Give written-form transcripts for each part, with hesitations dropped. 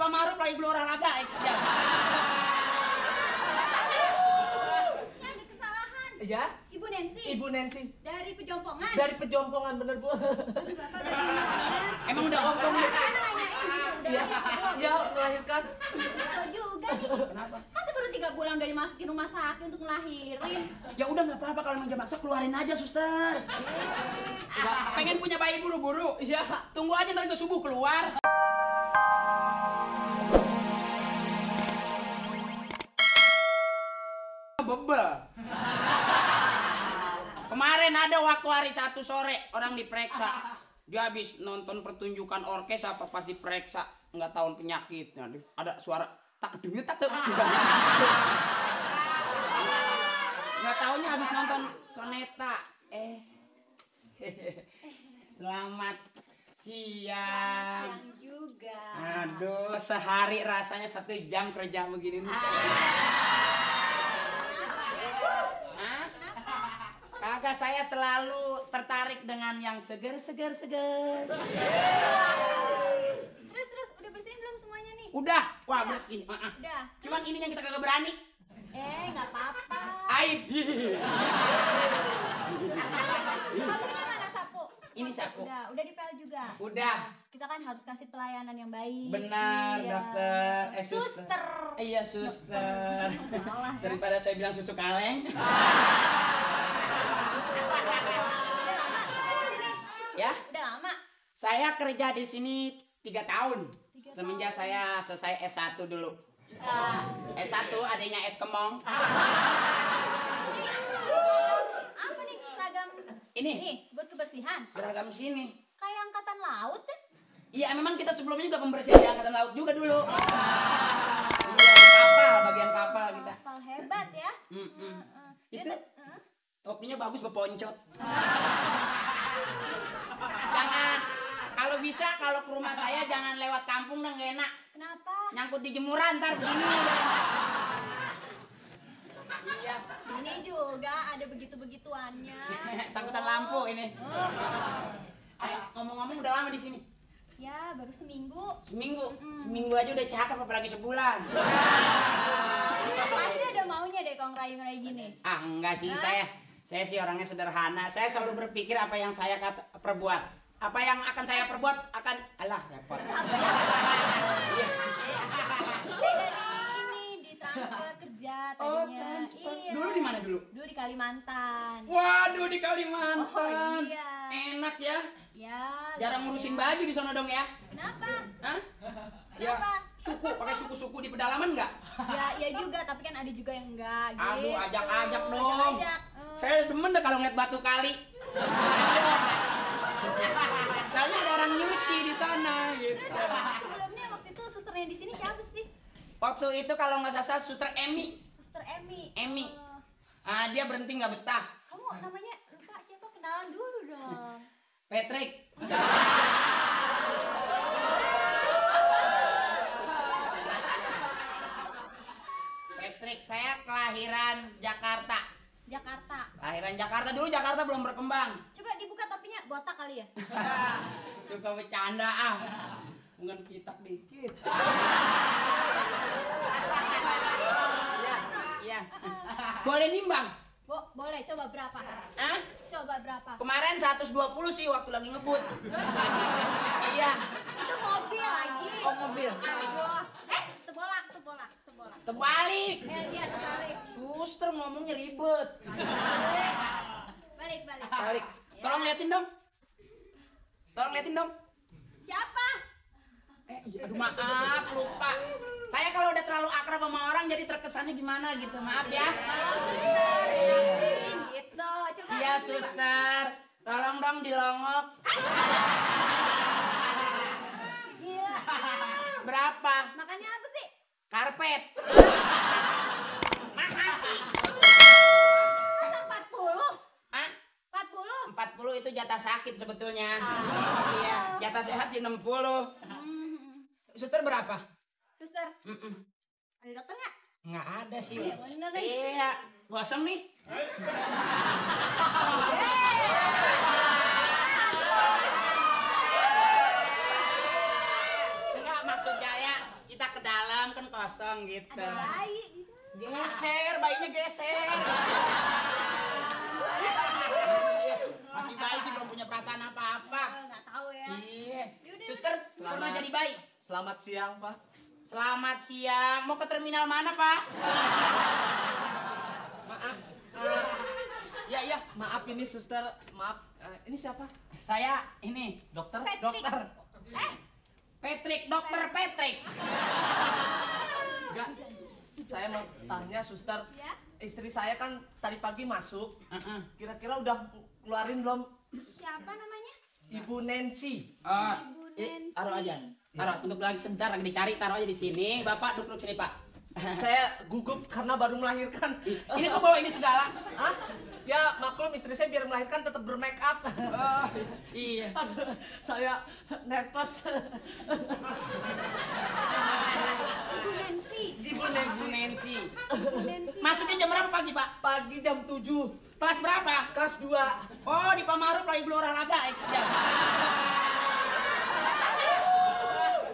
Pak Maruf lagi keluar olahraga. Ya. Ada kesalahan. Ya? Ibu Nancy. Ibu Nancy. Dari Pejompongan. Dari Pejompongan bener Bu. Bapak bagaimana? Emang udah ompong nih. Kan nanyain gitu, udah Iya. lahir apa belum? Ya, melahirkan. Betul juga nih. Kenapa? Masa baru 3 bulan udah dimasukin rumah sakit untuk ngelahirin? Ya udah nggak apa-apa kalau emang jam masak keluarin aja suster. Nggak, pengen punya bayi buru-buru. Iya. Tunggu aja ntar ke subuh keluar. Bebel. Kemarin ada waktu hari Sabtu sore orang diperiksa. Dia habis nonton pertunjukan orkes apa pas diperiksa nggak tahu penyakitnya. Ada suara tak demi tak tuh. Nggak taunya habis nonton soneta. Selamat siang. Siang juga. Aduh, sehari rasanya 1 jam kerja begini nih. Hah? Kagak, saya selalu tertarik dengan yang seger. Terus udah bersihin belum semuanya nih? Udah, wah bersih. Udah. Cuman ini yang kita kagak berani. Nggak apa-apa. Aib. Sapunya mana sapu? Ini sapu. Udah dipel juga. Udah. Kita kan harus kasih pelayanan yang baik. Benar, Iya. dokter. Suster. Iya, suster. Salah ya. Daripada saya bilang susu kaleng. Ya, Udah lama. saya kerja di sini 3 tahun. Semenjak saya selesai S1 dulu. S1 adanya es kemong. Apa nih seragam? Ini. Nih buat kebersihan. Seragam sini. Kayak angkatan laut deh. Iya, memang kita sebelumnya juga pembersihan di angkatan laut juga dulu. Iya, di kapal, bagian kapal kita. Kapal hebat ya. Dia Itu tuh- topinya bagus beponcot. Jangan, kalau bisa kalau ke rumah saya jangan lewat kampung dan gak enak. Kenapa? Nyangkut di jemuran ntar begini. Iya. Ini juga ada begitu-begituannya. Sangkutan lampu ini. Ngomong-ngomong udah lama di sini. Ya baru seminggu. Seminggu aja udah cakep apalagi sebulan. Pasti ada maunya deh kalau ngerayu-ngerayu gini. Ah enggak sih, saya sih orangnya sederhana. Saya selalu berpikir apa yang saya perbuat. Apa yang akan saya perbuat akan alah repot. Iya. Dari ini ditransfer kerja tadinya. transfer. Iya. Dulu di mana dulu? Dulu di Kalimantan. Waduh, di Kalimantan. Oh, iya. Enak ya. Ya. Jarang ngurusin baju di sana dong ya. Kenapa? Hah? Kenapa? Suku, pakai suku-suku di pedalaman enggak? Ya juga, tapi kan ada juga yang enggak. Aduh, Gitu. ajak-ajak dong. Ajak-ajak. Saya demen deh kalau ngeliat batu kali. Soalnya ada orang nyuci di sana gitu. Sebelumnya waktu itu susternya di sini siapa sih? Waktu itu kalau nggak salah Suster Emi. Suster Emi. Emi. Oh. Dia berhenti nggak betah. Kamu namanya lupa siapa? Kenalan dulu dong. Patrick. Patrick, saya kelahiran Jakarta. Jakarta. Kelahiran Jakarta dulu, Jakarta belum berkembang. Coba dibuka topinya botak kali ya? Suka bercanda ah. Mungkin kitak dikit. Iya. Boleh nimbang? Boleh, coba berapa? Hah? Coba berapa? Kemarin 120 sih waktu lagi ngebut. Iya. Itu mobil lagi. Oh, mobil. Aduh. Tebolak. Terbalik. Iya, terbalik. Suster ngomongnya ribet. Balik. Balik. Tolong liatin dong. Siapa? Aduh maaf, lupa. Saya kalau udah terlalu akrab sama orang jadi terkesannya gimana gitu. Maaf ya. Tolong suster, liatin gitu. Coba. Iya, suster. Tolong dong dilongok. Gila. Berapa? Makannya apa sih? Karpet. Makasih. Masa 40? Hah? 40? 40 itu jatah sakit sebetulnya. Iya, jatah sehat sih 60. Suster berapa? Suster, ada dokter nggak? Nggak ada sih. Iya, bener nih. Iya, kosong nih. Enggak, maksud saya kita gitu. Ada bayi gitu. Geser, bayinya geser. Masih bayi sih belum punya perasaan apa-apa. Nggak tahu ya. Iya. Yaudah, Suster, pernah jadi bayi? Selamat siang, Pak. Selamat siang. Mau ke terminal mana, Pak? Maaf. Ya, iya. Maaf ini suster. Maaf. Ini siapa? Saya ini Dokter? Patrick. dokter. Patrick, dokter Patrick. Enggak. Saya mau tanya suster. Ya. Istri saya kan tadi pagi masuk. Heeh. Kira-kira udah keluarin belum? Siapa namanya? Ibu Nancy. Ibu Nancy. Taruh aja. Taruh untuk lagi sebentar lagi dicari, taruh aja di sini. Bapak duduk sini, Pak. Saya gugup karena baru melahirkan. Ini kok bawa ini segala? Hah? Ya maklum istri saya biar melahirkan tetap bermake up. Oh, iya. Aduh, saya nervous. Ibu Nancy. Ibu Bu Nancy. Nancy. Ibu Nancy. Masuknya jam berapa pagi, Pak? Pagi jam 7, Kelas berapa? kelas 2. Oh, di Pamaruf lagi gelar olahraga. Ya.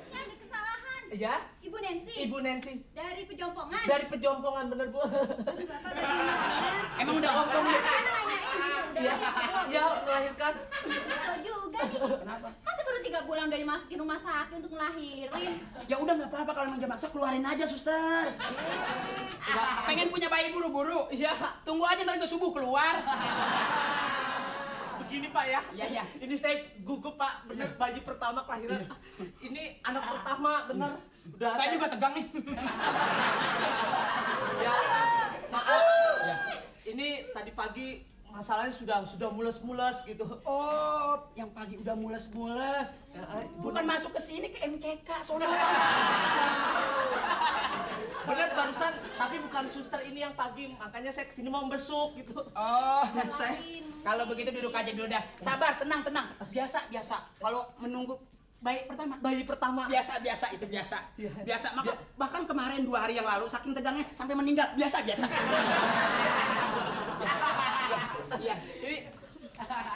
Ini ada kesalahan. Ya, Ibu Nancy. Ibu Nancy. Dari Pejompongan. Dari Pejompongan bener Bu. Aduh, Bapak bagaimana? Emang udah oblong nih? Kan nanyain gitu, udah Ya, ada apa belum? ya melahirkan. Betul juga nih. Kenapa? Masa baru 3 bulan udah dimasukin rumah sakit untuk ngelahirin. Ya udah nggak apa-apa kalau emang jam masak keluarin aja, suster. Nggak, pengen punya bayi buru-buru. Ya, Tunggu aja ntar ke subuh keluar. begini Pak ya. Iya, iya. Ini saya gugup Pak, bener bayi pertama kelahiran. Ini anak pertama bener. Udah Saya juga tegang nih. Ya, maaf. Ya. Ini tadi pagi masalahnya sudah mules-mules gitu. Oh, yang pagi udah mules-mules. Ya, Bukan masuk ke sini ke MCK, soalnya. bener barusan, tapi bukan suster ini yang pagi, makanya saya kesini mau besuk gitu. Oh, Saya kalau begitu duduk aja dulu dah. Sabar, tenang, tenang. Biasa, biasa. Kalau menunggu bayi pertama, bayi pertama. biasa, biasa itu biasa. Iya. Biasa. Bahkan kemarin 2 hari yang lalu saking tegangnya sampai meninggal. Biasa, biasa. Iya. Ini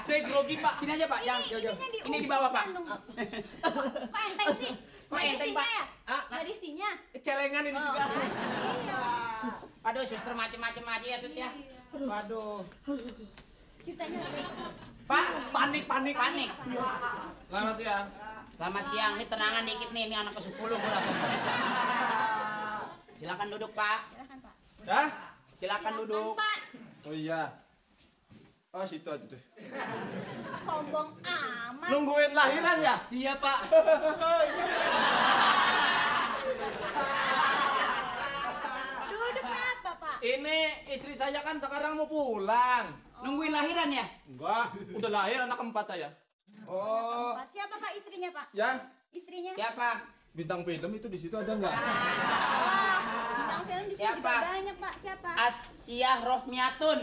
saya grogi Pak. Sini aja, Pak. Yang jauh-jauh. Ininya Ini di bawah, Pak. Kok enteng sih? Kok enteng, Isinya Pak? ya? Ah, Nggak ada isinya. Celengan ini juga. Iya. Aduh, suster macem-macem aja ya, sus ya. Waduh. Ceritanya lagi. Pak, Panik. panik. Selamat ya. Selamat siang. Ini tenangan dikit nih. Ini anak ke-10 gue langsung. Silakan duduk, Pak. Silakan, Pak. Hah? Silakan duduk. Pak. Oh iya. Oh situ aja deh. Sombong amat. Nungguin lahiran ya? Iya Pak. Duduk kenapa, Pak? Ini istri saya kan sekarang mau pulang. Nungguin lahiran ya? Enggak, udah lahir anak keempat saya. Oh. Pak, siapa Pak istrinya, Pak? Ya, Istrinya? Siapa? bintang film itu di situ ada nggak? Wah, bintang film di sini Siapa? juga banyak, Pak. Siapa? Asyah Rohmiatun.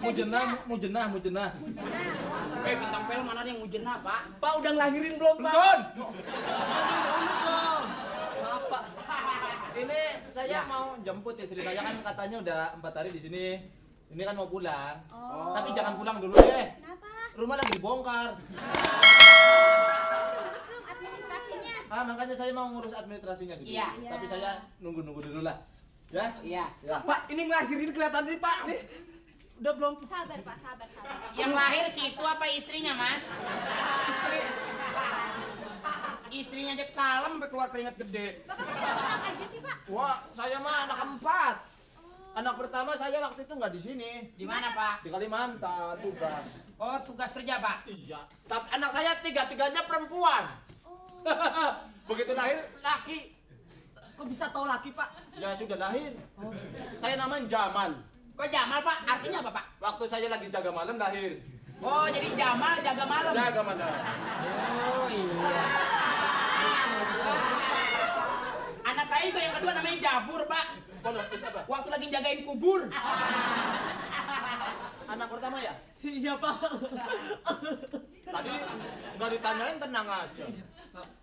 Mujenah. Mujenah. Bintang film mana ada yang mujenah, Pak? Pak udah ngelahirin belum Pak? Belum. Maaf Pak. Ini saya Ya. mau jemput istri saya kan katanya udah 4 hari di sini. Ini kan mau pulang. Oh. Tapi jangan pulang dulu deh. Kenapa? Rumah lagi dibongkar. Belum administrasinya. Makanya saya mau ngurus administrasinya dulu. Iya. Tapi saya nunggu dulu lah. Ya? Iya. Ya. Pak ini ngelahirin kelihatan nih Pak. Nih. Udah belum? Sabar, Pak. Sabar. Yang lahir si itu apa istrinya, Mas? Istri. Istrinya aja kalem sampai keluar keringat gede. Bapak kan orang aja sih, Pak. Wah, saya mah anak keempat. Anak pertama saya waktu itu nggak di sini. Di mana, Pak? Di Kalimantan tugas. Oh, tugas kerja, Pak. Iya. Tapi anak saya tiga-tiganya perempuan. Oh. Begitu lahir laki. Kok bisa tahu laki Pak? Ya sudah lahir. Saya namanya Jamal. Kok Jamal, Pak? Artinya apa, Pak? Waktu saya lagi jaga malam lahir. Oh, jadi Jamal jaga malam. Jaga malam. Oh, iya. Anak saya juga yang kedua namanya Jabur, Pak. Kalau itu apa? Waktu lagi jagain kubur. Anak pertama ya? Iya Pak. Tadi nggak ditanyain tenang aja.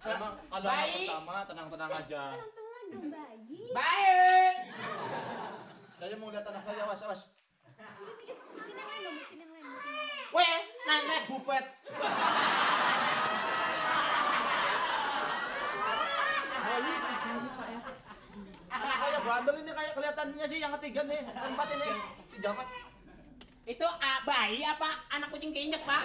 Emang kalau anak Baik. pertama tenang-tenang aja. Pelan-pelan dong, bayi. Baik. Saya mau lihat anak saya, awas. Duduk. Sini yang lain dong, sini yang lain. Sini yang lain. Weh, naik bupet. bandel ini kayak kelihatannya sih yang ketiga nih, keempat ini. Si Jamat. Itu bayi apa anak kucing keinjek, Pak?